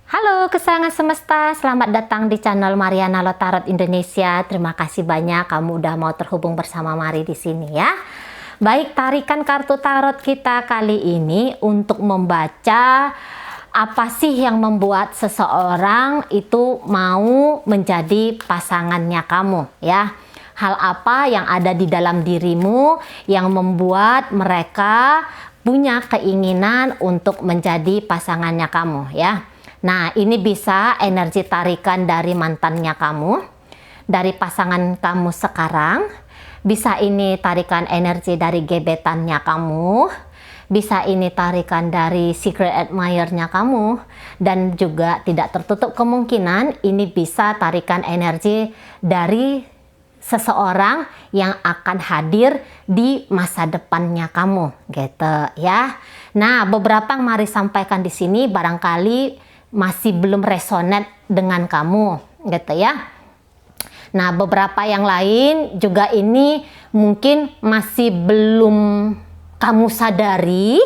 Halo kesayangan semesta, selamat datang di channel Mariana Lotarot Indonesia. Terima kasih banyak kamu udah mau terhubung bersama Mari di sini ya. Baik, tarikan kartu tarot kita kali ini untuk membaca apa sih yang membuat seseorang itu mau menjadi pasangannya kamu ya. Hal apa yang ada di dalam dirimu yang membuat mereka punya keinginan untuk menjadi pasangannya kamu ya. Nah, ini bisa energi tarikan dari mantannya kamu, dari pasangan kamu sekarang, bisa ini tarikan energi dari gebetannya kamu, bisa ini tarikan dari secret admirer-nya kamu, dan juga tidak tertutup kemungkinan ini bisa tarikan energi dari seseorang yang akan hadir di masa depannya kamu, gitu ya. Nah, beberapa yang Mari sampaikan di sini barangkali masih belum resonate dengan kamu, gitu ya. Nah, beberapa yang lain juga ini mungkin masih belum kamu sadari,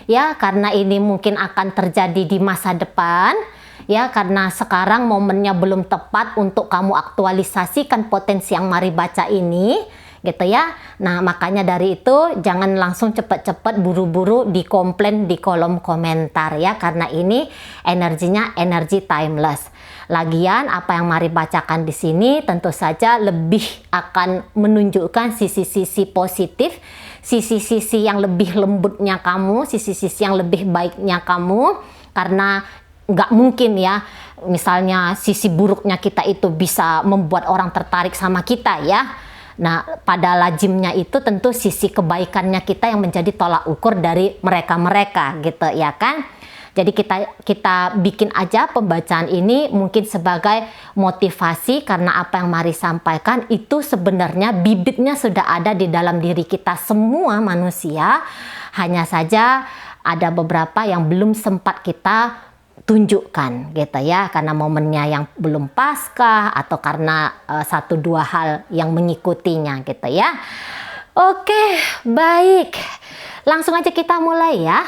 ya, karena ini mungkin akan terjadi di masa depan, ya, karena sekarang momennya belum tepat untuk kamu aktualisasikan potensi yang Mari baca ini, gitu ya. Nah, makanya dari itu jangan langsung cepet-cepet buru-buru dikomplain di kolom komentar ya, karena ini energinya energi timeless. Lagian apa yang Mari bacakan di sini tentu saja lebih akan menunjukkan sisi-sisi positif, sisi-sisi yang lebih lembutnya kamu, sisi-sisi yang lebih baiknya kamu, karena nggak mungkin ya misalnya sisi buruknya kita itu bisa membuat orang tertarik sama kita ya. Nah, pada lazimnya itu tentu sisi kebaikannya kita yang menjadi tolak ukur dari mereka-mereka gitu ya kan. Jadi kita bikin aja pembacaan ini mungkin sebagai motivasi, karena apa yang Mari sampaikan itu sebenarnya bibitnya sudah ada di dalam diri kita semua manusia. Hanya saja ada beberapa yang belum sempat kita tunjukkan gitu ya, karena momennya yang belum paskah atau karena satu dua hal yang mengikutinya gitu ya. Oke, baik, langsung aja kita mulai ya.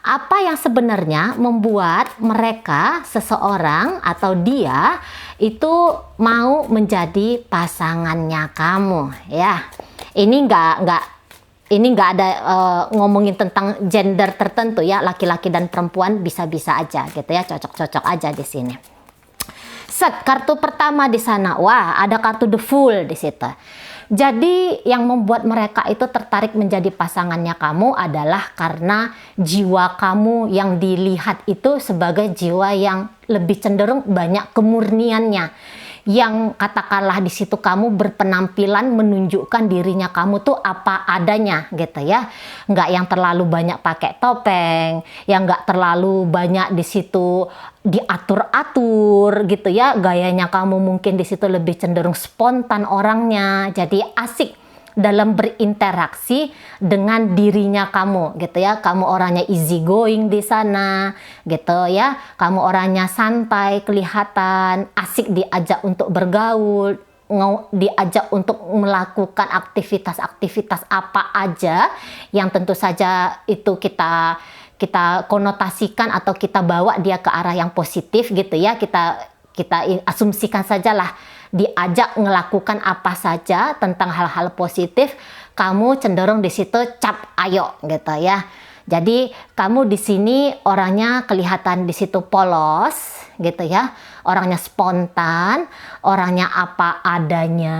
Apa yang sebenarnya membuat mereka, seseorang atau dia itu mau menjadi pasangannya kamu ya. Ini nggak ada ngomongin tentang gender tertentu ya, laki-laki dan perempuan bisa-bisa aja gitu ya, cocok-cocok aja di sini. Set, kartu pertama di sana, wah ada kartu The Fool di situ. Jadi yang membuat mereka itu tertarik menjadi pasangannya kamu adalah karena jiwa kamu yang dilihat itu sebagai jiwa yang lebih cenderung banyak kemurniannya, yang katakanlah di situ kamu berpenampilan menunjukkan dirinya kamu tuh apa adanya gitu ya, nggak yang terlalu banyak pakai topeng, yang nggak terlalu banyak di situ diatur-atur gitu ya, gayanya kamu mungkin di situ lebih cenderung spontan orangnya, jadi asik dalam berinteraksi dengan dirinya kamu gitu ya. Kamu orangnya easy going di sana gitu ya, kamu orangnya santai, kelihatan asik diajak untuk bergaul, diajak untuk melakukan aktivitas-aktivitas apa aja yang tentu saja itu kita konotasikan atau kita bawa dia ke arah yang positif gitu ya. Kita asumsikan sajalah diajak melakukan apa saja tentang hal-hal positif, kamu cenderung di situ cap ayo gitu ya. Jadi kamu di sini orangnya kelihatan di situ polos gitu ya, orangnya spontan, orangnya apa adanya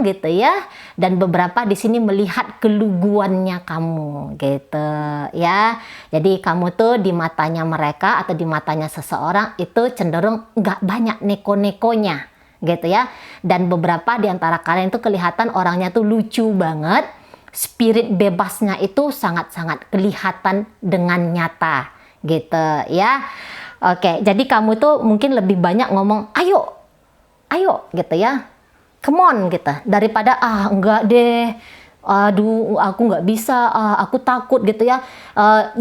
gitu ya, dan beberapa di sini melihat keluguannya kamu gitu ya. Jadi kamu tuh di matanya mereka atau di matanya seseorang itu cenderung nggak banyak neko-nekonya gitu ya, dan beberapa di antara kalian itu kelihatan orangnya tuh lucu banget, spirit bebasnya itu sangat-sangat kelihatan dengan nyata gitu ya. Oke, jadi kamu tuh mungkin lebih banyak ngomong ayo gitu ya, come on gitu, daripada enggak deh, aduh aku nggak bisa, aku takut gitu ya.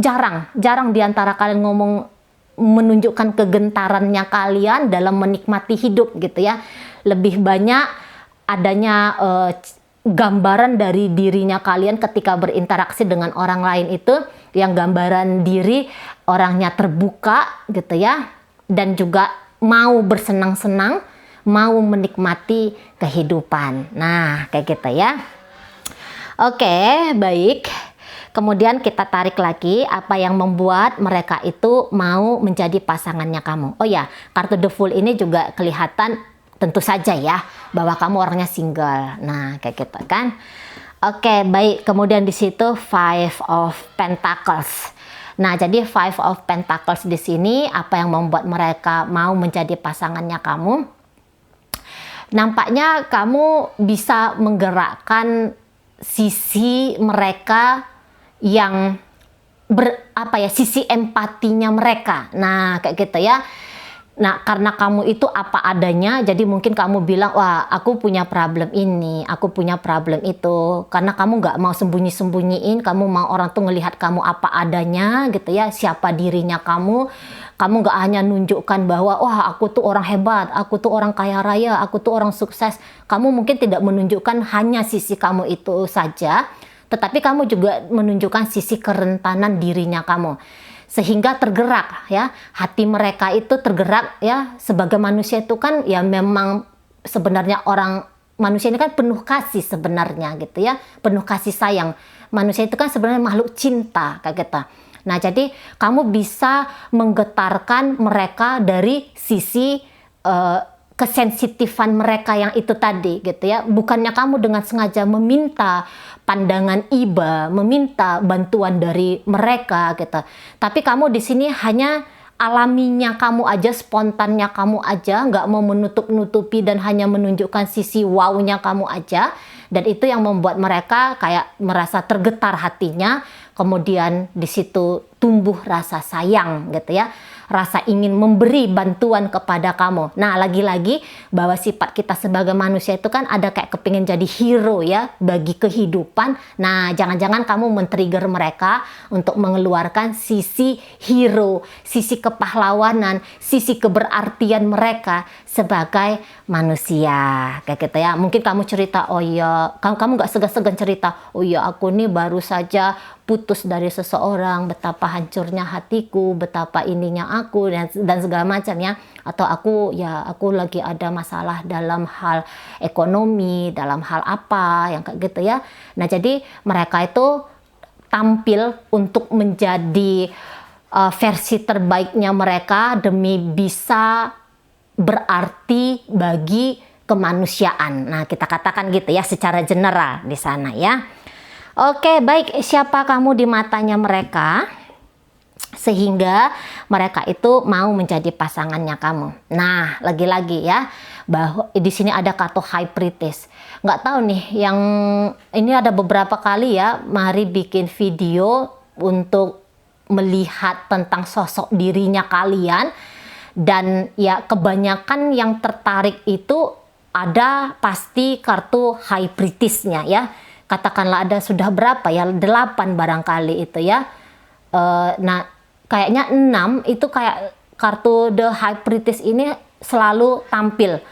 Jarang di antara kalian ngomong menunjukkan kegentarannya kalian dalam menikmati hidup gitu ya. Lebih banyak adanya gambaran dari dirinya kalian ketika berinteraksi dengan orang lain itu, yang gambaran diri orangnya terbuka gitu ya, dan juga mau bersenang-senang, mau menikmati kehidupan. Nah, kayak gitu ya. Oke, baik. Kemudian kita tarik lagi apa yang membuat mereka itu mau menjadi pasangannya kamu. Oh ya, kartu The Fool ini juga kelihatan tentu saja ya bahwa kamu orangnya single. Nah, kayak gitu kan. Oke, baik. Kemudian di situ Five of Pentacles. Nah, jadi Five of Pentacles di sini apa yang membuat mereka mau menjadi pasangannya kamu? Nampaknya kamu bisa menggerakkan sisi mereka yang sisi empatinya mereka. Nah, kayak gitu ya. Nah, karena kamu itu apa adanya, jadi mungkin kamu bilang, wah, aku punya problem ini, aku punya problem itu. Karena kamu nggak mau sembunyi-sembunyiin, kamu mau orang tuh ngelihat kamu apa adanya, gitu ya, siapa dirinya kamu. Kamu nggak hanya nunjukkan bahwa, wah, aku tuh orang hebat, aku tuh orang kaya raya, aku tuh orang sukses. Kamu mungkin tidak menunjukkan hanya sisi kamu itu saja, tetapi kamu juga menunjukkan sisi kerentanan dirinya kamu. Sehingga tergerak ya, hati mereka itu tergerak ya, sebagai manusia itu kan ya memang sebenarnya manusia ini kan penuh kasih sebenarnya gitu ya, penuh kasih sayang. Manusia itu kan sebenarnya makhluk cinta kayak gitu. Nah, jadi kamu bisa menggetarkan mereka dari sisi kesensitifan mereka yang itu tadi gitu ya. Bukannya kamu dengan sengaja meminta pandangan iba, meminta bantuan dari mereka gitu. Tapi kamu di sini hanya alaminya kamu aja, spontannya kamu aja, nggak mau menutup-nutupi dan hanya menunjukkan sisi wow-nya kamu aja. Dan itu yang membuat mereka kayak merasa tergetar hatinya, kemudian di situ tumbuh rasa sayang gitu ya, rasa ingin memberi bantuan kepada kamu. Nah, lagi-lagi bahwa sifat kita sebagai manusia itu kan ada kayak kepingin jadi hero ya bagi kehidupan. Nah, jangan-jangan kamu men-trigger mereka untuk mengeluarkan sisi hero, sisi kepahlawanan, sisi keberartian mereka sebagai manusia kayak gitu ya. Mungkin kamu cerita, oh iya, kamu nggak segan-segan cerita, oh iya, aku nih baru saja putus dari seseorang, betapa hancurnya hatiku, betapa ininya aku dan segala macam ya. Atau aku lagi ada masalah dalam hal ekonomi, dalam hal apa yang kayak gitu ya. Nah, jadi mereka itu tampil untuk menjadi versi terbaiknya mereka demi bisa berarti bagi kemanusiaan. Nah, kita katakan gitu ya secara general di sana ya. Oke, baik, siapa kamu di matanya mereka sehingga mereka itu mau menjadi pasangannya kamu. Nah, lagi-lagi ya, bahwa di sini ada kartu High Priestess. Nggak tahu nih, yang ini ada beberapa kali ya, mari bikin video untuk melihat tentang sosok dirinya kalian. Dan ya kebanyakan yang tertarik itu ada pasti kartu High Priestess-nya ya. Katakanlah ada sudah berapa ya, 8 barangkali itu ya. Nah, kayaknya 6 itu kayak kartu The High Priestess ini selalu tampil.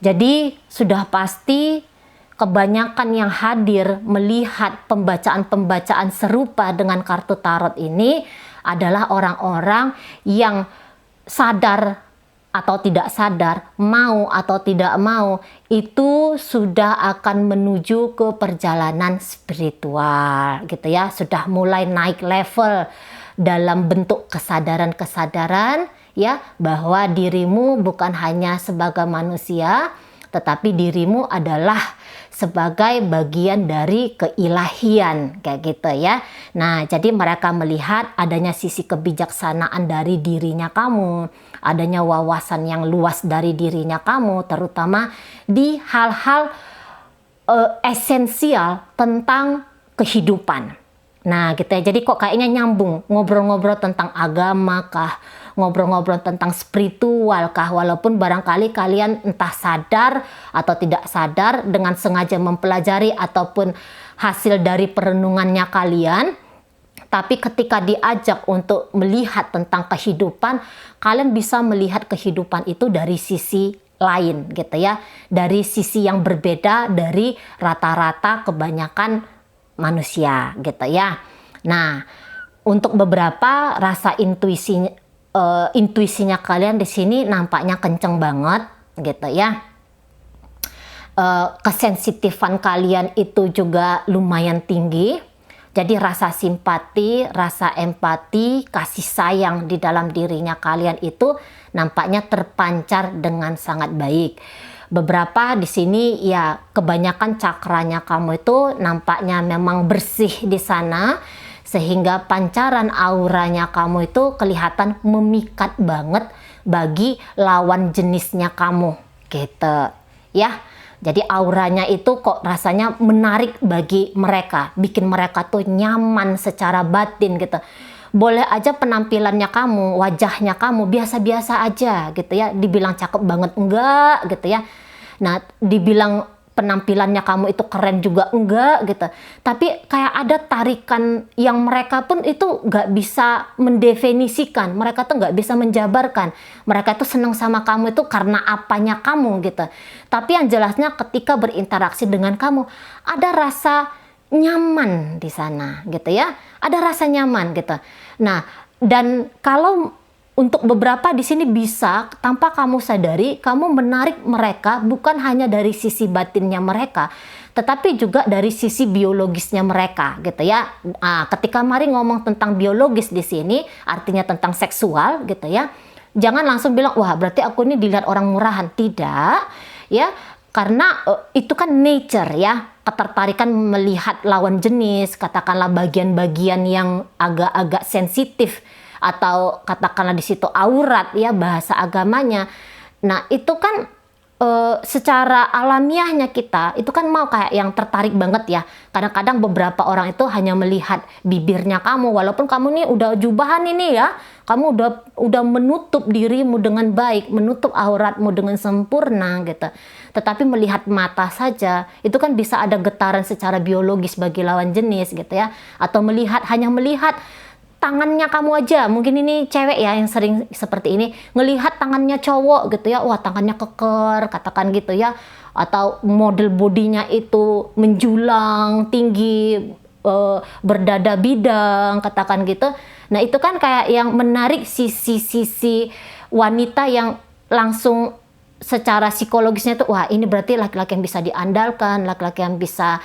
Jadi sudah pasti kebanyakan yang hadir melihat pembacaan-pembacaan serupa dengan kartu tarot ini adalah orang-orang yang sadar atau tidak sadar, mau atau tidak mau, itu sudah akan menuju ke perjalanan spiritual gitu ya, sudah mulai naik level dalam bentuk kesadaran-kesadaran ya, bahwa dirimu bukan hanya sebagai manusia, tetapi dirimu adalah sebagai bagian dari keilahian kayak gitu ya. Nah, jadi mereka melihat adanya sisi kebijaksanaan dari dirinya kamu, adanya wawasan yang luas dari dirinya kamu, terutama di hal-hal esensial tentang kehidupan. Nah, gitu ya. Jadi kok kayaknya nyambung, ngobrol-ngobrol tentang agama kah, ngobrol-ngobrol tentang spiritual kah, walaupun barangkali kalian entah sadar atau tidak sadar dengan sengaja mempelajari ataupun hasil dari perenungannya kalian. Tapi ketika diajak untuk melihat tentang kehidupan, kalian bisa melihat kehidupan itu dari sisi lain gitu ya, dari sisi yang berbeda dari rata-rata kebanyakan manusia gitu ya. Nah, untuk beberapa rasa intuisi intuisinya kalian di sini nampaknya kenceng banget gitu ya. Kesensitifan kalian itu juga lumayan tinggi. Jadi rasa simpati, rasa empati, kasih sayang di dalam dirinya kalian itu nampaknya terpancar dengan sangat baik. Beberapa di sini ya kebanyakan cakranya kamu itu nampaknya memang bersih di sana, sehingga pancaran auranya kamu itu kelihatan memikat banget bagi lawan jenisnya kamu gitu ya. Jadi auranya itu kok rasanya menarik bagi mereka, bikin mereka tuh nyaman secara batin gitu. Boleh aja penampilannya kamu, wajahnya kamu biasa-biasa aja gitu ya, dibilang cakep banget enggak gitu ya. Nah, dibilang penampilannya kamu itu keren juga enggak gitu. Tapi kayak ada tarikan yang mereka pun itu nggak bisa mendefinisikan, mereka tuh nggak bisa menjabarkan. Mereka tuh seneng sama kamu itu karena apanya kamu gitu. Tapi yang jelasnya ketika berinteraksi dengan kamu ada rasa nyaman di sana gitu ya. Ada rasa nyaman gitu. Nah, dan kalau untuk beberapa di sini bisa tanpa kamu sadari, kamu menarik mereka bukan hanya dari sisi batinnya mereka, tetapi juga dari sisi biologisnya mereka, gitu ya. Nah, ketika Mari ngomong tentang biologis di sini, artinya tentang seksual, gitu ya. Jangan langsung bilang, wah berarti aku ini dilihat orang murahan. Tidak, ya. Karena itu kan nature ya, ketertarikan melihat lawan jenis, katakanlah bagian-bagian yang agak-agak sensitif, atau katakanlah di situ aurat ya bahasa agamanya. Nah itu kan secara alamiahnya kita itu kan mau kayak yang tertarik banget ya. Kadang-kadang beberapa orang itu hanya melihat bibirnya kamu, walaupun kamu nih udah jubahan ini ya, kamu udah menutup dirimu dengan baik, menutup auratmu dengan sempurna gitu. Tetapi melihat mata saja itu kan bisa ada getaran secara biologis bagi lawan jenis gitu ya. Atau hanya melihat tangannya kamu aja, mungkin ini cewek ya yang sering seperti ini, ngelihat tangannya cowok gitu ya, wah tangannya keker, katakan gitu ya, atau model bodinya itu menjulang, tinggi, berdada bidang, katakan gitu. Nah itu kan kayak yang menarik sisi-sisi wanita yang langsung secara psikologisnya tuh, wah ini berarti laki-laki yang bisa diandalkan, laki-laki yang bisa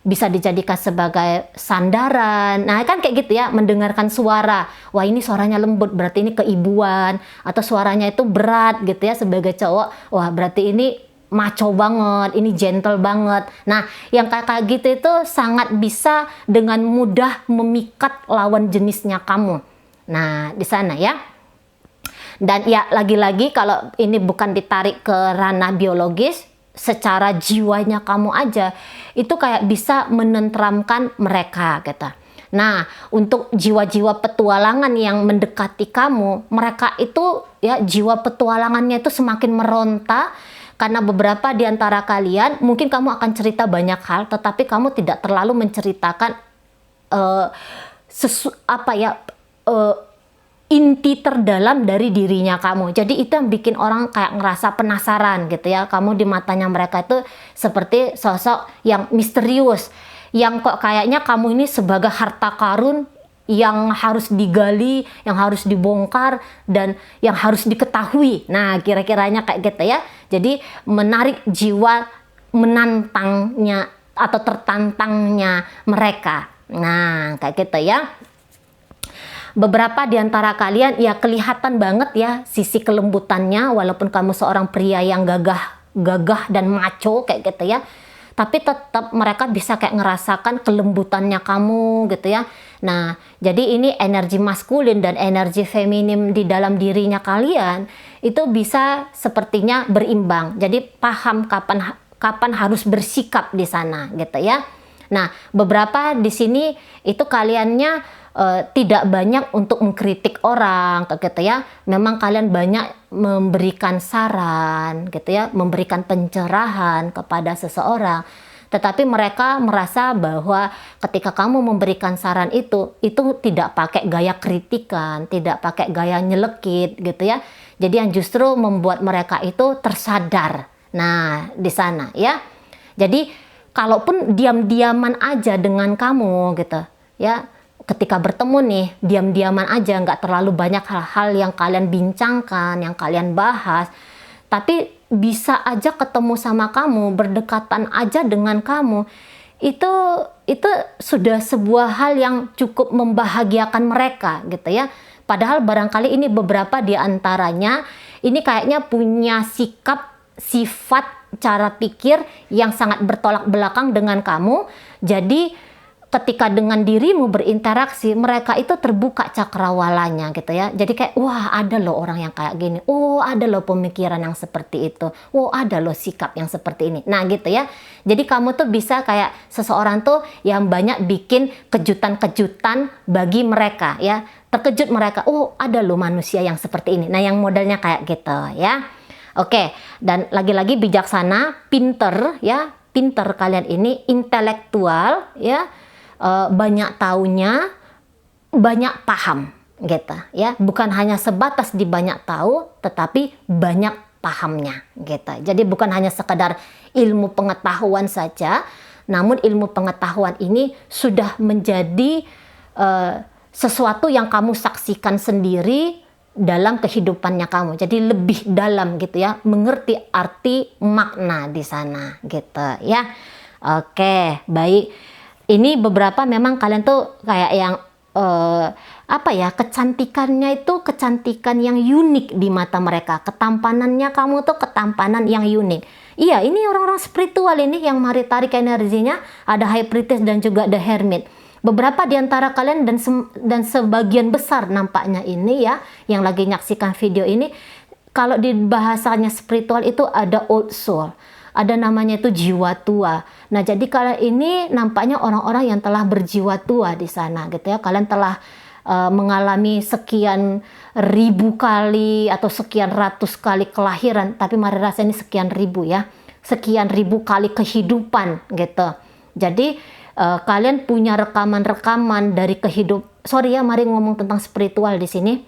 dijadikan sebagai sandaran. Nah kan kayak gitu ya, mendengarkan suara, wah ini suaranya lembut berarti ini keibuan, atau suaranya itu berat gitu ya sebagai cowok, wah berarti ini macho banget, ini gentle banget. Nah yang kayak gitu itu sangat bisa dengan mudah memikat lawan jenisnya kamu. Nah di sana ya. Dan ya lagi-lagi kalau ini bukan ditarik ke ranah biologis, secara jiwanya kamu aja itu kayak bisa menenteramkan mereka gitu. Nah untuk jiwa-jiwa petualangan yang mendekati kamu, mereka itu ya jiwa petualangannya itu semakin meronta, karena beberapa di antara kalian mungkin kamu akan cerita banyak hal, tetapi kamu tidak terlalu menceritakan inti terdalam dari dirinya kamu. Jadi itu yang bikin orang kayak ngerasa penasaran gitu ya. Kamu di matanya mereka itu seperti sosok yang misterius, yang kok kayaknya kamu ini sebagai harta karun yang harus digali, yang harus dibongkar, dan yang harus diketahui. Nah kira-kiranya kayak gitu ya. Jadi menarik jiwa menantangnya atau tertantangnya mereka. Nah kayak gitu ya. Beberapa di antara kalian ya kelihatan banget ya sisi kelembutannya, walaupun kamu seorang pria yang gagah dan macho kayak gitu ya, tapi tetap mereka bisa kayak ngerasakan kelembutannya kamu gitu ya. Nah jadi ini energi maskulin dan energi feminim di dalam dirinya kalian itu bisa sepertinya berimbang. Jadi paham kapan harus bersikap di sana gitu ya. Nah beberapa di sini itu kaliannya tidak banyak untuk mengkritik orang gitu ya. Memang kalian banyak memberikan saran gitu ya, memberikan pencerahan kepada seseorang. Tetapi mereka merasa bahwa ketika kamu memberikan saran itu tidak pakai gaya kritikan, tidak pakai gaya nyelekit gitu ya. Jadi yang justru membuat mereka itu tersadar. Nah di sana ya. Jadi kalaupun diam-diaman aja dengan kamu gitu ya, ketika bertemu nih, diam-diaman aja, nggak terlalu banyak hal-hal yang kalian bincangkan, yang kalian bahas, tapi bisa aja ketemu sama kamu, berdekatan aja dengan kamu, itu sudah sebuah hal yang cukup membahagiakan mereka gitu ya. Padahal barangkali ini beberapa di antaranya ini kayaknya punya sikap, sifat, cara pikir yang sangat bertolak belakang dengan kamu. Jadi ketika dengan dirimu berinteraksi, mereka itu terbuka cakrawalanya gitu ya. Jadi kayak, wah ada loh orang yang kayak gini, oh ada loh pemikiran yang seperti itu, oh ada loh sikap yang seperti ini. Nah gitu ya. Jadi kamu tuh bisa kayak seseorang tuh yang banyak bikin kejutan-kejutan bagi mereka ya. Terkejut mereka, oh ada loh manusia yang seperti ini. Nah yang modelnya kayak gitu ya. Oke, dan lagi-lagi bijaksana, pinter ya. Pinter kalian ini, intelektual ya. Banyak taunya, banyak paham gitu ya, bukan hanya sebatas di banyak tahu tetapi banyak pahamnya gitu. Jadi bukan hanya sekedar ilmu pengetahuan saja, namun ilmu pengetahuan ini sudah menjadi sesuatu yang kamu saksikan sendiri dalam kehidupannya kamu. Jadi lebih dalam gitu ya, mengerti arti makna di sana gitu ya. Oke, baik. Ini beberapa memang kalian tuh kayak yang apa ya, kecantikannya itu kecantikan yang unik di mata mereka. Ketampanannya kamu tuh ketampanan yang unik. Iya, ini orang-orang spiritual ini yang mari tarik energinya. Ada High Priestess dan juga The Hermit. Beberapa di antara kalian dan sebagian besar nampaknya ini ya, yang lagi nyaksikan video ini, kalau di bahasanya spiritual itu ada old soul. Ada namanya itu jiwa tua. Nah, jadi kalian ini nampaknya orang-orang yang telah berjiwa tua di sana gitu ya. Kalian telah mengalami sekian ribu kali atau sekian ratus kali kelahiran, tapi mari rasa ini sekian ribu ya. Sekian ribu kali kehidupan gitu. Jadi kalian punya rekaman-rekaman dari sorry ya, mari ngomong tentang spiritual di sini.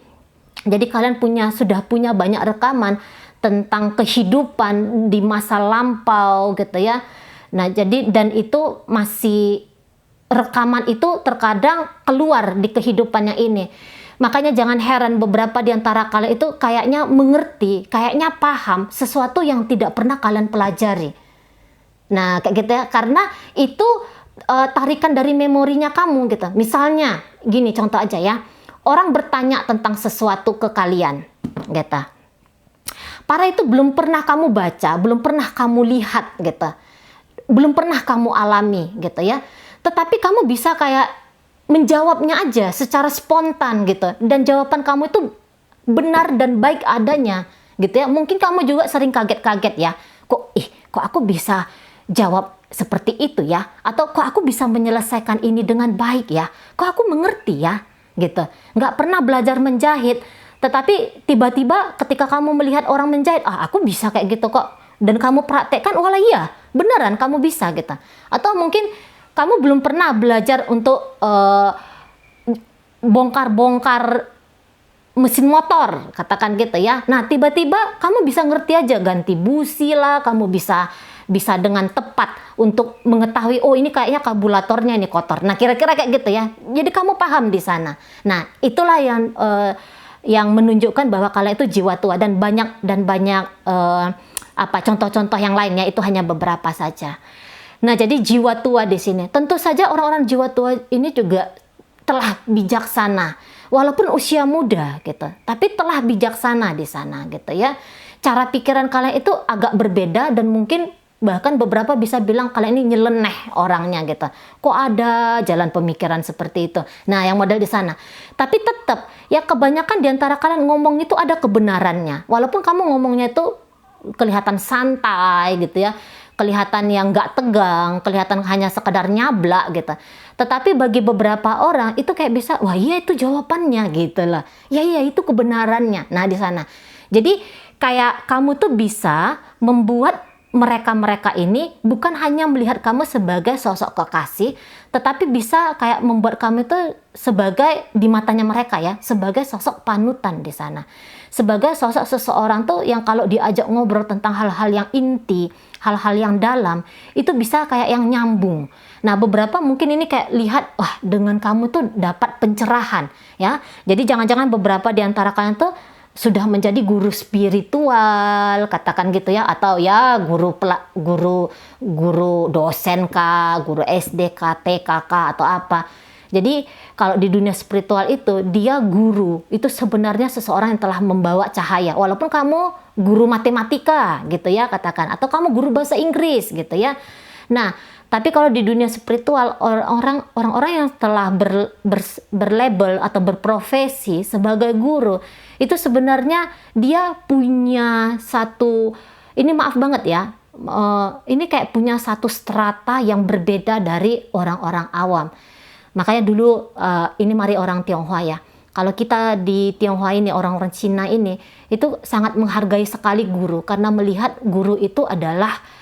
Jadi kalian sudah punya banyak rekaman tentang kehidupan di masa lampau gitu ya. Nah, jadi dan itu masih rekaman itu terkadang keluar di kehidupan yang ini. Makanya jangan heran beberapa di antara kalian itu kayaknya mengerti, kayaknya paham sesuatu yang tidak pernah kalian pelajari. Nah, kayak gitu ya, karena itu tarikan dari memorinya kamu gitu. Misalnya, gini contoh aja ya. Orang bertanya tentang sesuatu ke kalian gitu. Para itu belum pernah kamu baca, belum pernah kamu lihat gitu. Belum pernah kamu alami gitu ya. Tetapi kamu bisa kayak menjawabnya aja secara spontan gitu. Dan jawaban kamu itu benar dan baik adanya gitu ya. Mungkin kamu juga sering kaget-kaget ya. Kok aku bisa jawab seperti itu ya? Atau kok aku bisa menyelesaikan ini dengan baik ya? Kok aku mengerti ya? Gitu. Nggak pernah belajar menjahit. Tetapi tiba-tiba ketika kamu melihat orang menjahit, aku bisa kayak gitu kok. Dan kamu praktekkan, walah iya, beneran kamu bisa gitu. Atau mungkin kamu belum pernah belajar untuk bongkar-bongkar mesin motor, katakan gitu ya. Nah, tiba-tiba kamu bisa ngerti aja ganti busi lah, kamu bisa dengan tepat untuk mengetahui, oh ini kayaknya karburatornya ini kotor. Nah, kira-kira kayak gitu ya. Jadi kamu paham di sana. Nah, itulah yang menunjukkan bahwa kalian itu jiwa tua, dan banyak contoh-contoh yang lainnya itu hanya beberapa saja. Nah, jadi jiwa tua di sini. Tentu saja orang-orang jiwa tua ini juga telah bijaksana. Walaupun usia muda gitu, tapi telah bijaksana di sana gitu ya. Cara pikiran kalian itu agak berbeda dan mungkin bahkan beberapa bisa bilang kalian ini nyeleneh orangnya gitu. Kok ada jalan pemikiran seperti itu. Nah, yang model di sana. Tapi tetap ya kebanyakan di antara kalian ngomong itu ada kebenarannya. Walaupun kamu ngomongnya itu kelihatan santai gitu ya. Kelihatan yang nggak tegang, kelihatan hanya sekedar nyablak gitu. Tetapi bagi beberapa orang itu kayak bisa, wah iya itu jawabannya gitu lah. Ya iya itu kebenarannya. Nah, di sana. Jadi kayak kamu tuh bisa membuat mereka ini bukan hanya melihat kamu sebagai sosok kekasih, tetapi bisa kayak membuat kamu itu sebagai di matanya mereka ya, sebagai sosok panutan di sana. sebagai sosok seseorang tuh yang kalau diajak ngobrol tentang hal-hal yang inti, hal-hal yang dalam, itu bisa kayak yang nyambung. Nah, beberapa mungkin ini kayak lihat, wah, dengan kamu tuh dapat pencerahan, ya. Jadi jangan-jangan beberapa di antara kalian tuh sudah menjadi guru spiritual, katakan gitu ya, atau ya guru dosen kah, guru SD kah, TK kah, atau apa. Jadi kalau di dunia spiritual itu, dia guru itu sebenarnya seseorang yang telah membawa cahaya. Walaupun kamu guru matematika gitu ya, katakan, atau kamu guru bahasa Inggris gitu ya. Nah, tapi kalau di dunia spiritual, orang-orang yang telah berlabel atau berprofesi sebagai guru, itu sebenarnya dia punya satu, ini maaf banget ya, ini kayak punya satu strata yang berbeda dari orang-orang awam. Makanya dulu, ini mari orang Tionghoa ya, kalau kita di Tionghoa ini, orang-orang Cina ini, itu sangat menghargai sekali guru, karena melihat guru itu adalah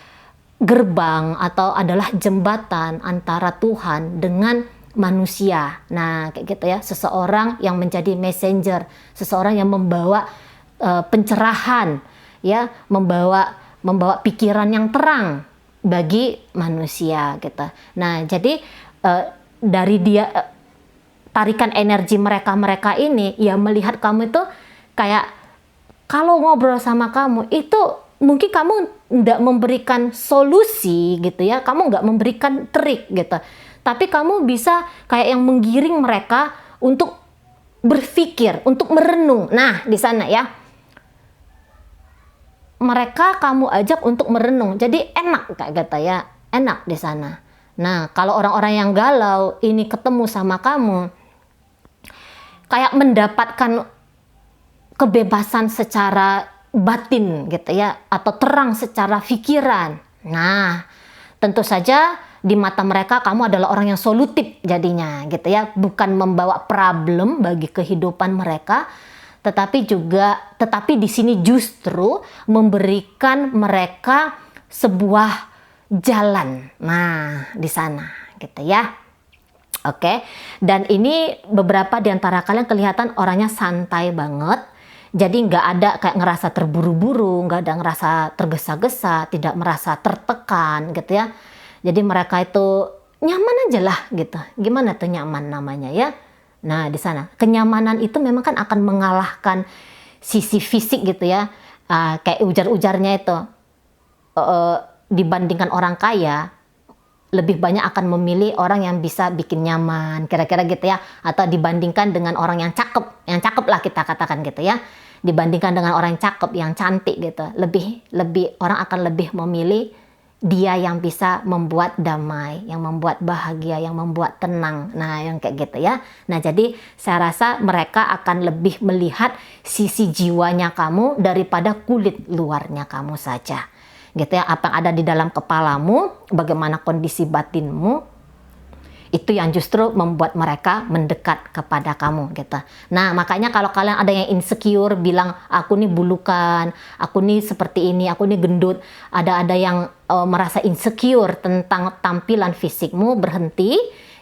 gerbang atau adalah jembatan antara Tuhan dengan manusia. Nah, kayak gitu ya, seseorang yang menjadi messenger, seseorang yang membawa pencerahan, ya, membawa pikiran yang terang bagi manusia gitu. Nah, jadi dari dia tarikan energi mereka ini, ya melihat kamu itu kayak kalau ngobrol sama kamu itu mungkin kamu nggak memberikan solusi gitu ya, kamu nggak memberikan trik gitu, tapi kamu bisa kayak yang menggiring mereka untuk berpikir, untuk merenung. Nah, di sana ya, mereka kamu ajak untuk merenung, jadi enak kayak gitu ya, enak di sana. Nah, kalau orang-orang yang galau ini ketemu sama kamu, kayak mendapatkan kebebasan secara batin gitu ya, atau terang secara pikiran. Nah, tentu saja di mata mereka kamu adalah orang yang solutif jadinya gitu ya, bukan membawa problem bagi kehidupan mereka, tetapi di sini justru memberikan mereka sebuah jalan. Nah, di sana gitu ya. Oke. Dan ini beberapa di antara kalian kelihatan orangnya santai banget. Jadi nggak ada kayak ngerasa terburu-buru, nggak ada ngerasa tergesa-gesa, tidak merasa tertekan gitu ya. Jadi mereka itu nyaman aja lah gitu. Gimana tuh nyaman namanya ya? Nah, di sana kenyamanan itu memang kan akan mengalahkan sisi fisik gitu ya. Kayak ujar-ujarnya itu, dibandingkan orang kaya, lebih banyak akan memilih orang yang bisa bikin nyaman, kira-kira gitu ya. Atau dibandingkan dengan orang yang cakep lah kita katakan gitu ya. Dibandingkan dengan orang yang cakep, yang cantik gitu, orang akan lebih memilih dia yang bisa membuat damai, yang membuat bahagia, yang membuat tenang. Nah, yang kayak gitu ya. Nah, jadi saya rasa mereka akan lebih melihat sisi jiwanya kamu daripada kulit luarnya kamu saja. Gitu ya, apa yang ada di dalam kepalamu, bagaimana kondisi batinmu, itu yang justru membuat mereka mendekat kepada kamu gitu. Nah, makanya kalau kalian ada yang insecure, bilang aku nih bulukan, aku nih seperti ini, aku nih gendut, ada yang merasa insecure tentang tampilan fisikmu,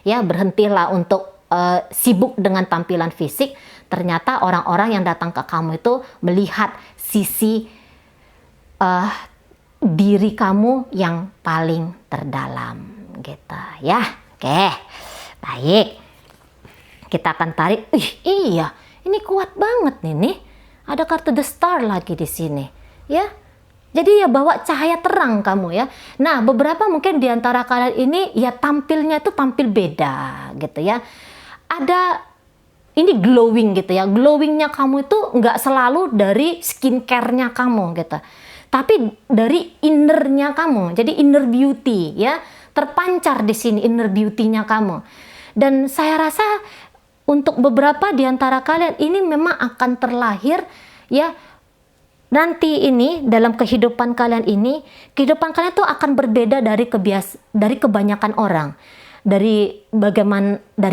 berhentilah untuk sibuk dengan tampilan fisik. Ternyata orang-orang yang datang ke kamu itu melihat sisi diri kamu yang paling terdalam gitu ya. Oke, baik. Kita akan tarik. Iya, ini kuat banget nih. Ada kartu The Star lagi di sini, ya. Jadi ya bawa cahaya terang kamu ya. Nah, beberapa mungkin di antara kalian ini ya tampilnya itu tampil beda gitu ya. Ada ini glowing gitu ya. Glowingnya kamu itu nggak selalu dari skincare-nya kamu gitu, tapi dari innernya kamu. Jadi inner beauty ya. Terpancar di sini inner beauty-nya kamu. Dan saya rasa untuk beberapa di antara kalian ini memang akan terlahir ya, nanti ini dalam kehidupan kalian ini, kehidupan kalian tuh akan berbeda dari kebanyakan orang. Dari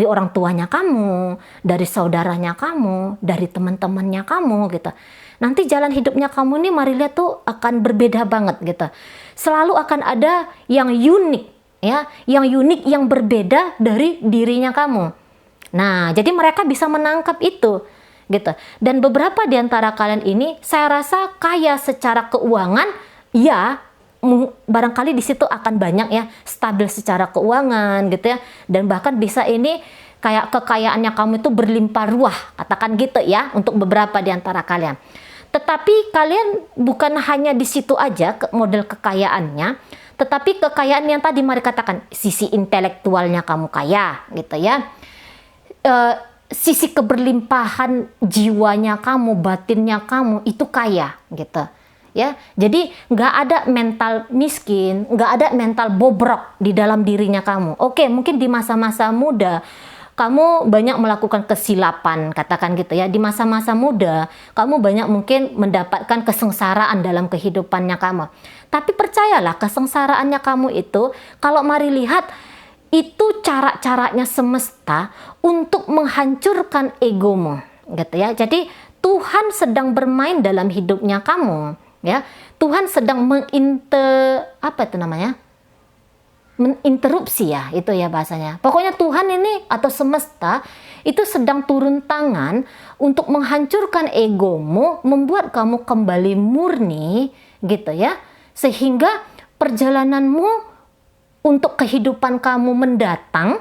orang tuanya kamu, dari saudaranya kamu, dari teman-temannya kamu gitu. Nanti jalan hidupnya kamu nih mari lihat tuh akan berbeda banget gitu. Selalu akan ada yang unik ya, yang berbeda dari dirinya kamu. Nah, jadi mereka bisa menangkap itu gitu. Dan beberapa di antara kalian ini saya rasa kaya secara keuangan, ya barangkali di situ akan banyak ya stabil secara keuangan gitu ya, dan bahkan bisa ini kayak kekayaannya kamu itu berlimpah ruah, katakan gitu ya untuk beberapa di antara kalian. Tetapi kalian bukan hanya di situ aja model kekayaannya, tetapi kekayaan yang tadi mari katakan sisi intelektualnya kamu kaya gitu ya, sisi keberlimpahan jiwanya kamu, batinnya kamu itu kaya gitu ya. Jadi nggak ada mental miskin, nggak ada mental bobrok di dalam dirinya kamu. Oke, mungkin di masa-masa muda kamu banyak melakukan kesilapan, katakan gitu ya. Di masa-masa muda kamu banyak mungkin mendapatkan kesengsaraan dalam kehidupannya kamu. Tapi percayalah, kesengsaraannya kamu itu, kalau mari lihat, itu cara-caranya semesta untuk menghancurkan egomu gitu ya. Jadi Tuhan sedang bermain dalam hidupnya kamu ya. Tuhan sedang menginterupsi ya, itu ya bahasanya. Pokoknya Tuhan ini atau semesta itu sedang turun tangan untuk menghancurkan egomu, membuat kamu kembali murni gitu ya. Sehingga perjalananmu untuk kehidupan kamu mendatang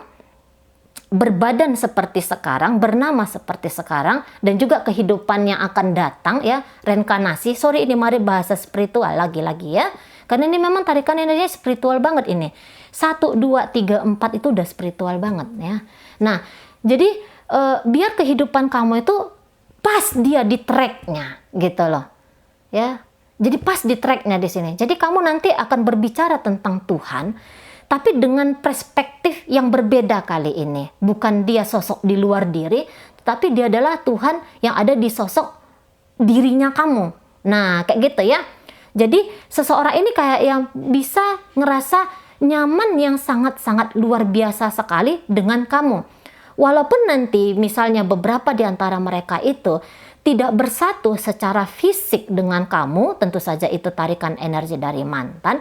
berbadan seperti sekarang, bernama seperti sekarang, dan juga kehidupan yang akan datang ya, reinkarnasi. Sorry, ini mari bahasa spiritual lagi-lagi ya. Karena ini memang tarikan energinya spiritual banget ini. 1, 2, 3, 4 itu udah spiritual banget ya. Nah, jadi biar kehidupan kamu itu pas dia di tracknya gitu loh. Ya. Jadi pas di tracknya di sini. Jadi kamu nanti akan berbicara tentang Tuhan, tapi dengan perspektif yang berbeda kali ini. Bukan dia sosok di luar diri, tapi dia adalah Tuhan yang ada di sosok dirinya kamu. Nah, kayak gitu ya. Jadi seseorang ini kayak yang bisa ngerasa nyaman yang sangat-sangat luar biasa sekali dengan kamu. Walaupun nanti misalnya beberapa di antara mereka itu tidak bersatu secara fisik dengan kamu, tentu saja itu tarikan energi dari mantan.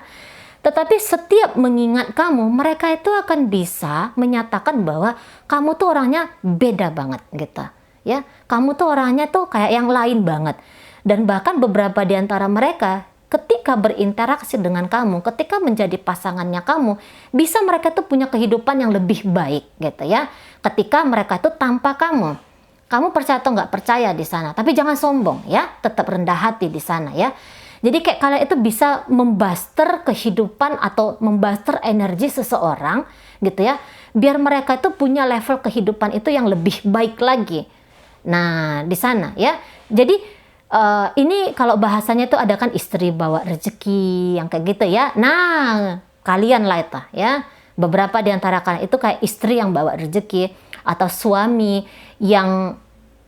Tetapi setiap mengingat kamu, mereka itu akan bisa menyatakan bahwa kamu tuh orangnya beda banget gitu. Ya, kamu tuh orangnya tuh kayak yang lain banget. Dan bahkan beberapa di antara mereka ketika berinteraksi dengan kamu, ketika menjadi pasangannya kamu, bisa mereka tuh punya kehidupan yang lebih baik gitu ya. Ketika mereka tuh tanpa kamu. Kamu percaya atau nggak percaya di sana, tapi jangan sombong ya, tetap rendah hati di sana ya. Jadi kayak kalian itu bisa membuster kehidupan atau membuster energi seseorang gitu ya, biar mereka itu punya level kehidupan itu yang lebih baik lagi. Nah, di sana ya. Jadi ini kalau bahasanya itu ada kan istri bawa rezeki yang kayak gitu ya. Nah, kalian lah itu ya. Beberapa di antara kalian itu kayak istri yang bawa rezeki atau suami yang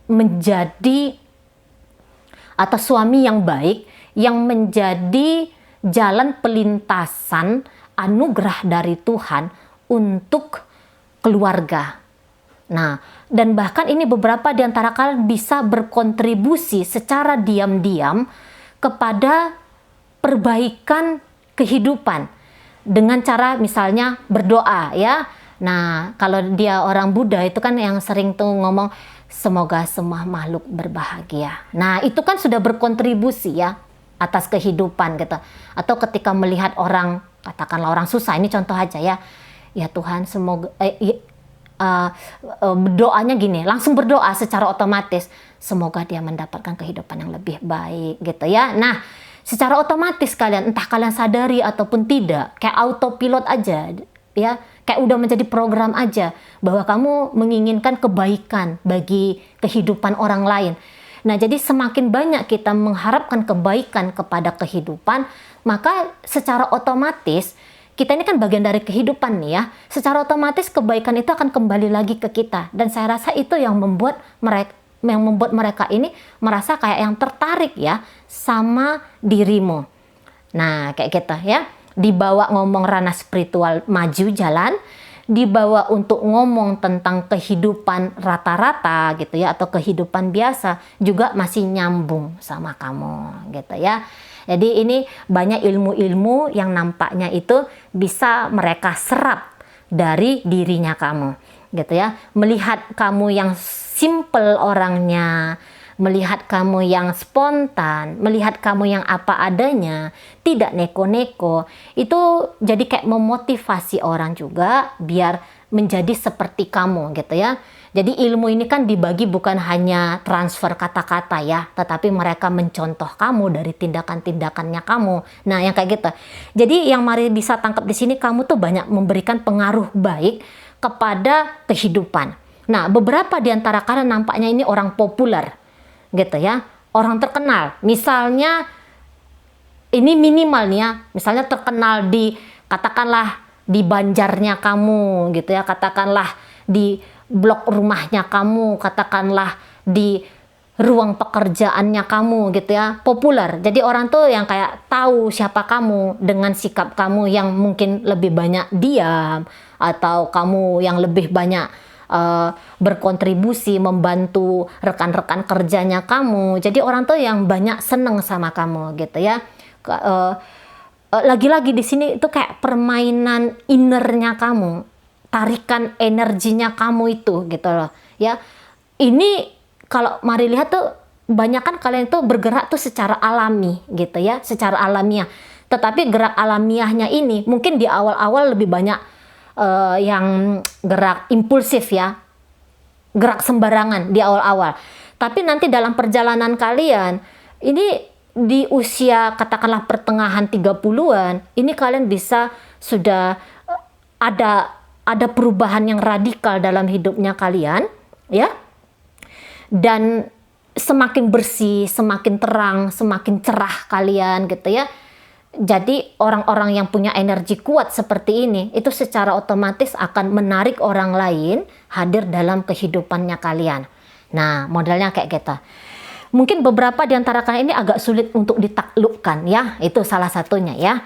menjadi atau suami yang baik yang menjadi jalan pelintasan anugerah dari Tuhan untuk keluarga. Nah, dan bahkan ini beberapa di antara kalian bisa berkontribusi secara diam-diam kepada perbaikan kehidupan dengan cara misalnya berdoa ya. Nah, kalau dia orang Buddha itu kan yang sering tuh ngomong semoga semua makhluk berbahagia. Nah, itu kan sudah berkontribusi ya atas kehidupan gitu. Atau ketika melihat orang, katakanlah orang susah, ini contoh aja ya. Ya Tuhan, semoga doanya gini, langsung berdoa secara otomatis, semoga dia mendapatkan kehidupan yang lebih baik gitu ya. Nah, secara otomatis kalian, entah kalian sadari ataupun tidak, kayak autopilot aja ya, kayak udah menjadi program aja bahwa kamu menginginkan kebaikan bagi kehidupan orang lain. Nah, jadi semakin banyak kita mengharapkan kebaikan kepada kehidupan, maka secara otomatis kita ini kan bagian dari kehidupan nih ya. Secara otomatis kebaikan itu akan kembali lagi ke kita. Dan saya rasa itu yang membuat mereka ini merasa kayak yang tertarik ya sama dirimu. Nah, kayak gitu ya. Dibawa ngomong ranah spiritual maju jalan, dibawa untuk ngomong tentang kehidupan rata-rata gitu ya, atau kehidupan biasa juga masih nyambung sama kamu gitu ya. Jadi ini banyak ilmu-ilmu yang nampaknya itu bisa mereka serap dari dirinya kamu gitu ya. Melihat kamu yang simple orangnya, melihat kamu yang spontan, melihat kamu yang apa adanya, tidak neko-neko, itu jadi kayak memotivasi orang juga biar menjadi seperti kamu gitu ya. Jadi ilmu ini kan dibagi bukan hanya transfer kata-kata ya, tetapi mereka mencontoh kamu dari tindakan-tindakannya kamu. Nah, yang kayak gitu. Jadi yang mari bisa tangkap di sini, kamu tuh banyak memberikan pengaruh baik kepada kehidupan. Nah, beberapa di antara kalian nampaknya ini orang populer gitu ya, orang terkenal. Misalnya ini minimal nih ya, misalnya terkenal di, katakanlah di Banjarnya kamu gitu ya, katakanlah di blok rumahnya kamu, katakanlah di ruang pekerjaannya kamu gitu ya, populer. Jadi orang tuh yang kayak tahu siapa kamu dengan sikap kamu yang mungkin lebih banyak diam, atau kamu yang lebih banyak berkontribusi membantu rekan-rekan kerjanya kamu. Jadi orang tuh yang banyak seneng sama kamu gitu ya. Lagi-lagi di sini itu kayak permainan innernya kamu, tarikan energinya kamu itu gitu loh ya. Ini kalau mari lihat tuh banyak kan kalian tuh bergerak tuh secara alami gitu ya, secara alamiah. Tetapi gerak alamiahnya ini mungkin di awal-awal lebih banyak yang gerak impulsif ya, gerak sembarangan di awal-awal. Tapi nanti dalam perjalanan kalian ini di usia katakanlah pertengahan 30-an, ini kalian bisa sudah ada perubahan yang radikal dalam hidupnya kalian ya. Dan semakin bersih, semakin terang, semakin cerah kalian gitu ya. Jadi orang-orang yang punya energi kuat seperti ini, itu secara otomatis akan menarik orang lain hadir dalam kehidupannya kalian. Nah, modelnya kayak gitu. Mungkin beberapa di antara kalian ini agak sulit untuk ditaklukkan ya, itu salah satunya ya.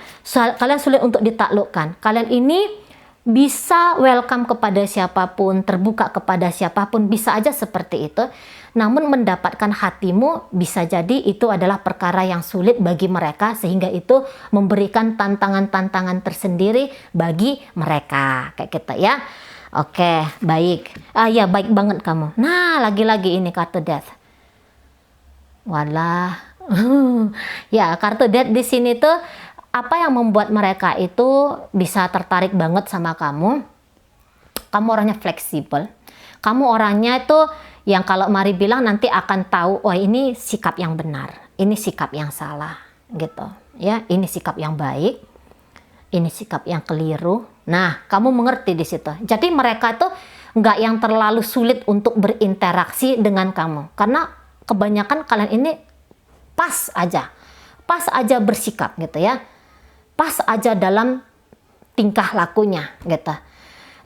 Kalian sulit untuk ditaklukkan. Kalian ini bisa welcome kepada siapapun, terbuka kepada siapapun, bisa aja seperti itu. Namun mendapatkan hatimu bisa jadi itu adalah perkara yang sulit bagi mereka, sehingga itu memberikan tantangan-tantangan tersendiri bagi mereka. Kayak gitu ya. Oke, baik. Ya, baik banget kamu. Nah, lagi-lagi ini kartu death. Walah. Ya, kartu death di sini tuh apa yang membuat mereka itu bisa tertarik banget sama kamu? Kamu orangnya fleksibel. Kamu orangnya itu yang kalau mari bilang nanti akan tahu, oh ini sikap yang benar, ini sikap yang salah gitu ya, ini sikap yang baik, ini sikap yang keliru. Nah, kamu mengerti di situ. Jadi mereka tuh nggak yang terlalu sulit untuk berinteraksi dengan kamu, karena kebanyakan kalian ini pas aja bersikap gitu ya, pas aja dalam tingkah lakunya gitu.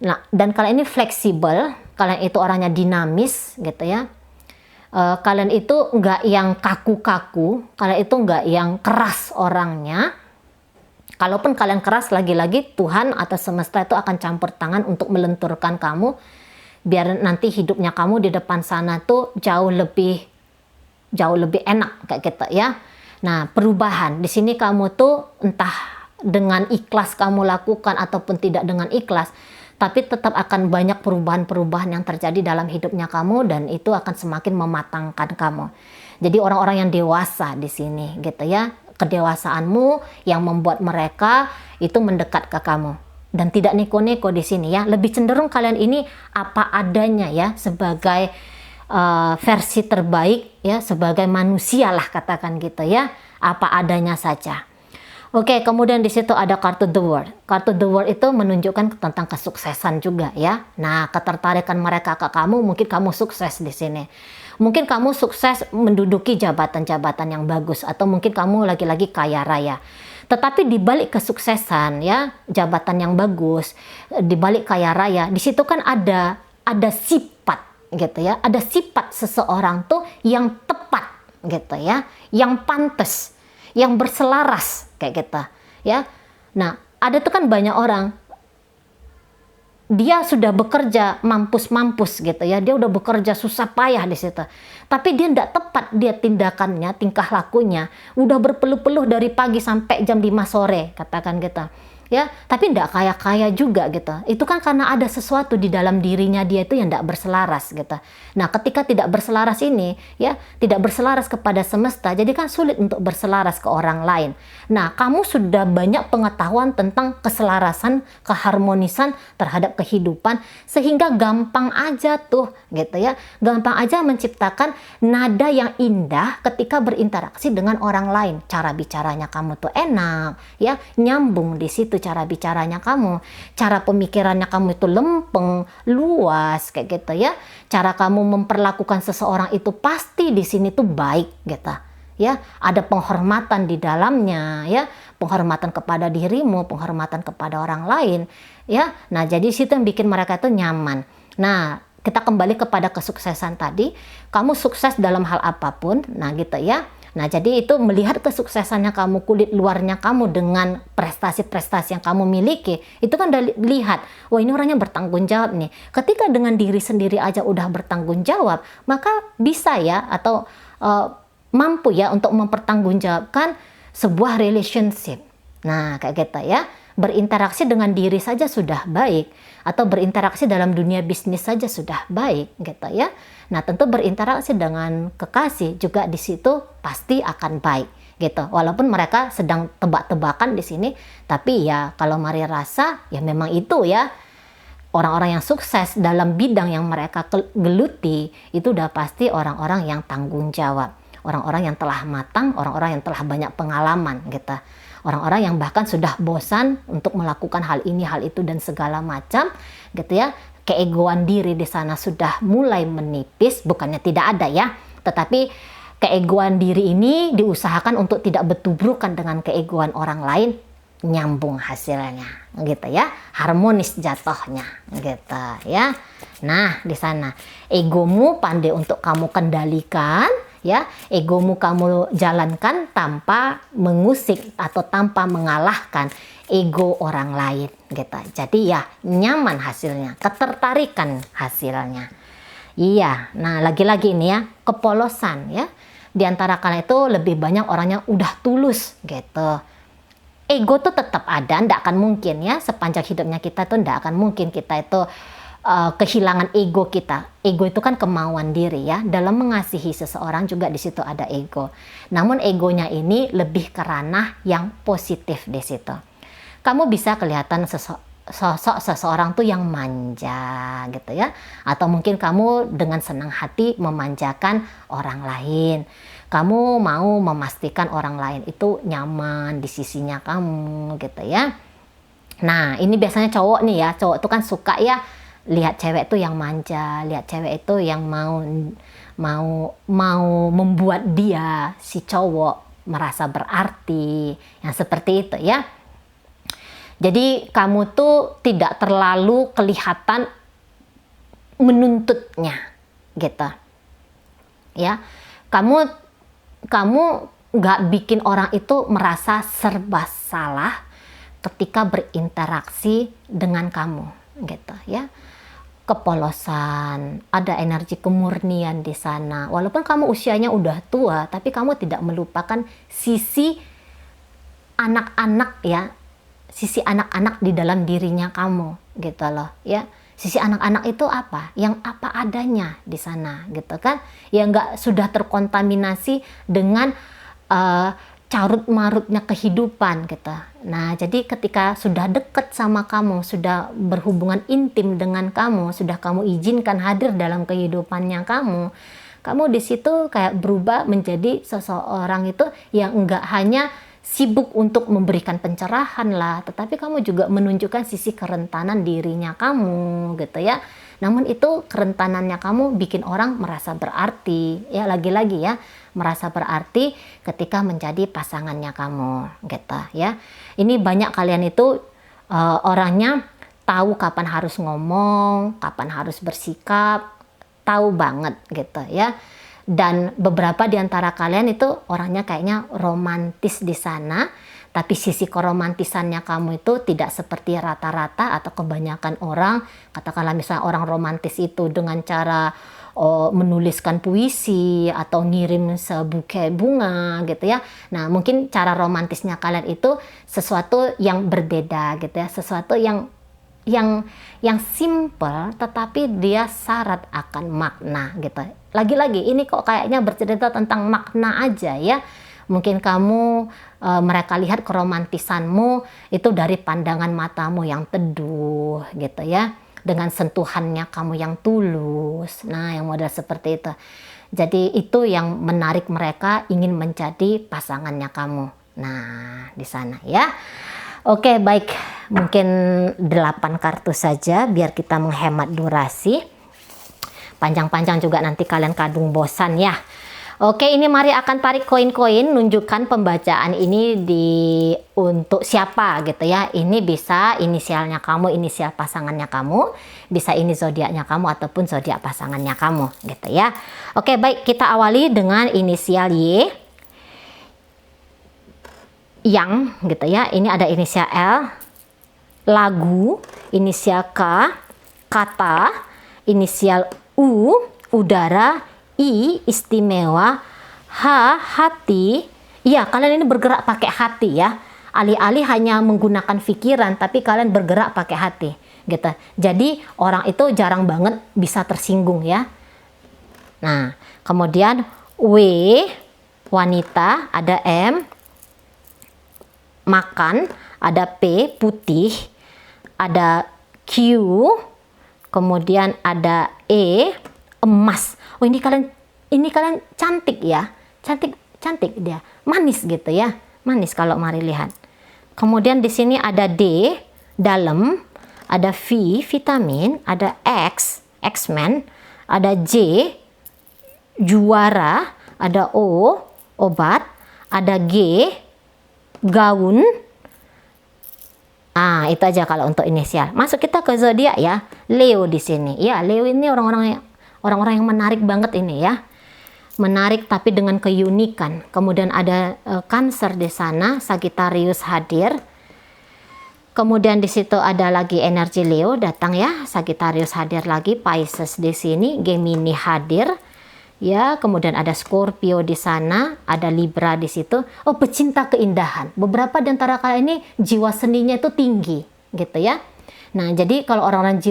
Nah, dan kalian ini fleksibel, kalian itu orangnya dinamis gitu ya. Kalian itu nggak yang kaku-kaku, kalian itu nggak yang keras orangnya. Kalaupun kalian keras, lagi-lagi Tuhan atau semesta itu akan campur tangan untuk melenturkan kamu, biar nanti hidupnya kamu di depan sana tuh jauh lebih enak kayak gitu ya. Nah, perubahan di sini kamu tuh entah dengan ikhlas kamu lakukan ataupun tidak dengan ikhlas, tapi tetap akan banyak perubahan-perubahan yang terjadi dalam hidupnya kamu, dan itu akan semakin mematangkan kamu. Jadi orang-orang yang dewasa di sini gitu ya, kedewasaanmu yang membuat mereka itu mendekat ke kamu, dan tidak neko-neko di sini ya. Lebih cenderung kalian ini apa adanya ya, sebagai versi terbaik ya, sebagai manusia lah katakan gitu ya, apa adanya saja. Oke, kemudian di situ ada kartu The World. Kartu The World itu menunjukkan tentang kesuksesan juga ya. Nah, ketertarikan mereka ke kamu, mungkin kamu sukses di sini. Mungkin kamu sukses menduduki jabatan-jabatan yang bagus, atau mungkin kamu lagi-lagi kaya raya. Tetapi di balik kesuksesan ya, jabatan yang bagus, di balik kaya raya, di situ kan ada sifat gitu ya. Ada sifat seseorang tuh yang tepat gitu ya, yang pantas, yang berselaras kayak gitu ya. Nah, ada tuh kan banyak orang, dia sudah bekerja mampus-mampus gitu ya, dia udah bekerja susah payah di situ, tapi dia tidak tepat, dia tindakannya, tingkah lakunya udah berpeluh-peluh dari pagi sampai jam 5 sore katakan gitu. ya, tapi tidak kaya-kaya juga gitu. Itu kan karena ada sesuatu di dalam dirinya dia itu yang tidak berselaras gitu. Nah, ketika tidak berselaras ini, ya, tidak berselaras kepada semesta, jadi kan sulit untuk berselaras ke orang lain. Nah, kamu sudah banyak pengetahuan tentang keselarasan, keharmonisan terhadap kehidupan, sehingga gampang aja tuh gitu ya, gampang aja menciptakan nada yang indah ketika berinteraksi dengan orang lain. Cara bicaranya kamu tuh enak, ya, nyambung di situ cara bicaranya kamu, cara pemikirannya kamu itu lempeng, luas kayak gitu ya. Cara kamu memperlakukan seseorang itu pasti di sini tuh baik gitu. Ya, ada penghormatan di dalamnya ya, penghormatan kepada dirimu, penghormatan kepada orang lain ya. Nah, jadi situ yang bikin mereka itu nyaman. Nah, kita kembali kepada kesuksesan tadi, kamu sukses dalam hal apapun, nah gitu ya. Nah, jadi itu melihat kesuksesannya kamu, kulit luarnya kamu dengan prestasi-prestasi yang kamu miliki, itu kan udah lihat, wah ini orangnya bertanggung jawab nih. Ketika dengan diri sendiri aja udah bertanggung jawab, maka bisa ya, atau mampu ya untuk mempertanggungjawabkan sebuah relationship. Nah, kayak gitu ya. Berinteraksi dengan diri saja sudah baik, atau berinteraksi dalam dunia bisnis saja sudah baik gitu ya. Nah, tentu berinteraksi dengan kekasih juga di situ pasti akan baik gitu. Walaupun mereka sedang tebak-tebakan di sini, tapi ya kalau Mari rasa ya memang itu ya, orang-orang yang sukses dalam bidang yang mereka geluti itu udah pasti orang-orang yang tanggung jawab, orang-orang yang telah matang, orang-orang yang telah banyak pengalaman gitu. Orang-orang yang bahkan sudah bosan untuk melakukan hal ini, hal itu, dan segala macam gitu ya. Keegoan diri di sana sudah mulai menipis, bukannya tidak ada ya, tetapi keegoan diri ini diusahakan untuk tidak bertubrukan dengan keegoan orang lain, nyambung hasilnya gitu ya, harmonis jatuhnya gitu ya. Nah, di sana egomu pandai untuk kamu kendalikan ya, egomu kamu jalankan tanpa mengusik atau tanpa mengalahkan ego orang lain gitu. Jadi ya nyaman hasilnya, ketertarikan hasilnya. Iya, nah lagi-lagi ini ya, kepolosan ya. Di antara kalian itu lebih banyak orangnya udah tulus gitu. Ego tuh tetap ada, ndak akan mungkin ya, sepanjang hidupnya kita tuh ndak akan mungkin kita itu kehilangan ego kita. Ego itu kan kemauan diri ya. Dalam mengasihi seseorang juga di situ ada ego. Namun egonya ini lebih ke ranah yang positif di situ. Kamu bisa kelihatan sosok seseorang tuh yang manja gitu ya. Atau mungkin kamu dengan senang hati memanjakan orang lain. Kamu mau memastikan orang lain itu nyaman di sisinya kamu gitu ya. Nah, ini biasanya cowok nih ya. Cowok tuh kan suka ya lihat cewek tuh yang manja, lihat cewek itu yang mau membuat dia si cowok merasa berarti, yang seperti itu ya. Jadi kamu tuh tidak terlalu kelihatan menuntutnya gitu ya. Kamu nggak bikin orang itu merasa serba salah ketika berinteraksi dengan kamu gitu ya. Kepolosan, ada energi kemurnian di sana. Walaupun kamu usianya udah tua, tapi kamu tidak melupakan sisi anak-anak ya, sisi anak-anak di dalam dirinya kamu gitu loh ya. Sisi anak-anak itu apa? Yang apa adanya di sana gitu kan? Yang nggak sudah terkontaminasi dengan carut-marutnya kehidupan gitu. Nah, jadi ketika sudah dekat sama kamu, sudah berhubungan intim dengan kamu, sudah kamu izinkan hadir dalam kehidupannya kamu di situ kayak berubah menjadi seseorang itu yang enggak hanya sibuk untuk memberikan pencerahan lah, tetapi kamu juga menunjukkan sisi kerentanan dirinya kamu gitu ya. Namun itu kerentanannya kamu bikin orang merasa berarti ya, lagi-lagi ya, merasa berarti ketika menjadi pasangannya kamu gitu ya. Ini banyak kalian itu orangnya tahu kapan harus ngomong, kapan harus bersikap, tahu banget gitu ya. Dan beberapa di antara kalian itu orangnya kayaknya romantis di sana, tapi sisi keromantisannya kamu itu tidak seperti rata-rata atau kebanyakan orang. Katakanlah misalnya orang romantis itu dengan cara menuliskan puisi atau ngirim sebuke bunga gitu ya. Nah, mungkin cara romantisnya kalian itu sesuatu yang berbeda gitu ya, sesuatu yang simple tetapi dia syarat akan makna gitu. Lagi-lagi ini kok kayaknya bercerita tentang makna aja ya. Mungkin kamu mereka lihat keromantisanmu itu dari pandangan matamu yang teduh gitu ya, dengan sentuhannya kamu yang tulus. Nah, yang model seperti itu. Jadi itu yang menarik mereka ingin menjadi pasangannya kamu. Nah, di sana ya. Oke, baik. Mungkin 8 kartu saja biar kita menghemat durasi. Panjang-panjang juga nanti kalian kadung bosan ya. Oke, ini mari akan tarik koin-koin, nunjukkan pembacaan ini untuk siapa gitu ya. Ini bisa inisialnya kamu, inisial pasangannya kamu, bisa ini zodiaknya kamu ataupun zodiak pasangannya kamu gitu ya. Oke, baik, kita awali dengan inisial Y. Yang gitu ya. Ini ada inisial L, lagu, inisial K, kata, inisial U, udara, I, istimewa, H, hati. Iya, kalian ini bergerak pakai hati ya. Alih-alih hanya menggunakan pikiran, tapi kalian bergerak pakai hati gitu. Jadi orang itu jarang banget bisa tersinggung ya. Nah, kemudian W, wanita, ada M, makan, ada P, putih, ada Q, kemudian ada E, emas. Oh, ini kalian cantik ya. Cantik dia. Manis gitu ya. Manis kalau mari lihat. Kemudian di sini ada D, dalam, ada V, vitamin, ada X, X-Men, ada J, juara, ada O, obat, ada G, gaun. Ah, itu aja kalau untuk inisial. Masuk kita ke zodiak ya. Leo di sini. Ya, Leo ini orang-orang yang menarik banget ini ya. Menarik tapi dengan keunikan. Kemudian ada Cancer di sana, Sagittarius hadir. Kemudian di situ ada lagi energi Leo datang ya, Sagittarius hadir lagi, Pisces di sini, Gemini hadir. Ya, kemudian ada Scorpio di sana, ada Libra di situ. Oh, pecinta keindahan. Beberapa di antara kalian ini jiwa seninya itu tinggi, gitu ya. Nah, jadi kalau orang-orang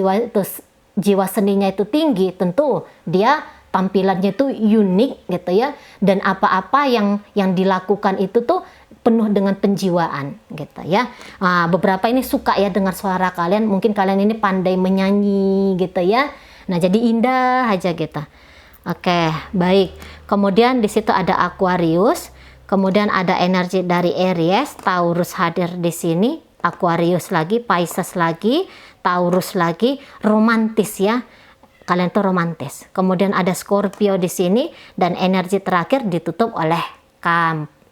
jiwa seninya itu tinggi, tentu dia tampilannya itu unik gitu ya, dan apa-apa yang dilakukan itu tuh penuh dengan penjiwaan gitu ya. Nah, beberapa ini suka ya dengar suara kalian, mungkin kalian ini pandai menyanyi gitu ya. Nah, jadi indah aja gitu. Oke, baik. Kemudian di situ ada Aquarius, kemudian ada energi dari Aries, Taurus hadir di sini, Aquarius lagi, Pisces lagi, Taurus lagi, romantis ya. Kalian tuh romantis. Kemudian ada Scorpio di sini dan energi terakhir ditutup oleh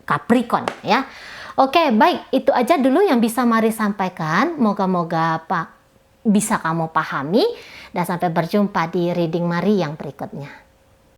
Capricorn ya. Oke, baik, itu aja dulu yang bisa Mari sampaikan. Moga-moga bisa kamu pahami dan sampai berjumpa di reading Mari yang berikutnya.